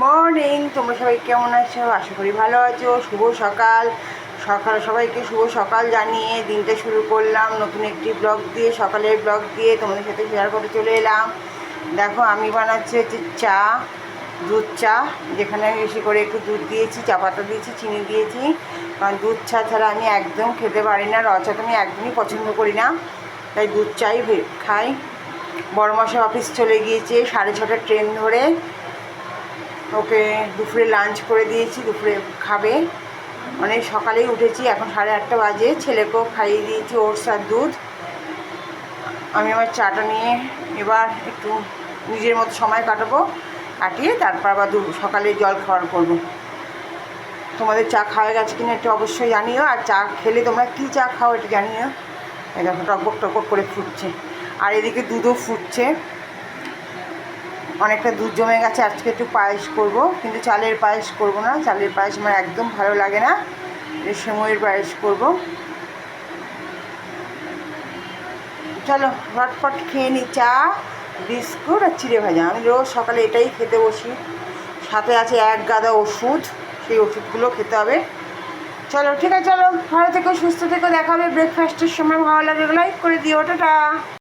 Morning, তোমরা সবাই কেমন আছো? আশা করি ভালো আছো। শুভ সকাল। সবাইকে শুভ সকাল জানিয়ে দিনটা শুরু করলাম নতুন একটি ব্লগ দিয়ে, সকালের ব্লগ দিয়ে তোমাদের সাথে শেয়ার করতে চলে এলাম। দেখো, আমি বানাচ্ছি হচ্ছে চা, দুধ চা, যেখানে আমি বেশি করে একটু দুধ দিয়েছি, চা পাতা দিয়েছি, চিনি দিয়েছি। কারণ দুধ চা ছাড়া আমি একদম খেতে পারি না, র চা তো আমি একদমই পছন্দ করি না, তাই দুধ চাই খাই। বড় মশাই অফিস চলে গিয়েছে 6:30টার ট্রেন ধরে। ওকে দুপুরে লাঞ্চ করে দিয়েছি, দুপুরে খাবে। অনেক সকালেই উঠেছি, এখন 8:30 বাজে। ছেলেকেও খাইয়ে দিয়েছি ওটস আর দুধ। আমি আমার চাটা নিয়ে এবার একটু নিজের মতো সময় কাটিয়ে তারপর আবার সকালে জল খাওয়ার করবো। তোমাদের চা খাওয়া গেছে কিনা একটু অবশ্যই জানিও, আর চা খেলে তোমরা কী চা খাও এটা জানিও। দেখো টকবক টকবক করে ফুটছে, আর এদিকে দুধও ফুটছে। অনেকটা দুধ জমে গেছে। আজকে একটু পায়েস করব, কিন্তু চালের পায়েস করব না, চালের পায়েস আমার একদম ভালো লাগে না। সেমইয়ের পায়েস করব। চলো ঝটপট খেয়ে নিই চা, বিস্কুট আর চিড়ে ভাজা। আমি রোজ সকালে এটাই খেতে বসি। সাথে আছে এক গাদা ওষুধ, সেই ওষুধগুলো খেতে হবে। চলো ঠিক আছে, চলো ভালো থেকো, সুস্থ থেকো, দেখা হবে ব্রেকফাস্টের সময়। ভালো লাগে লাইক করে দিও, টাটা।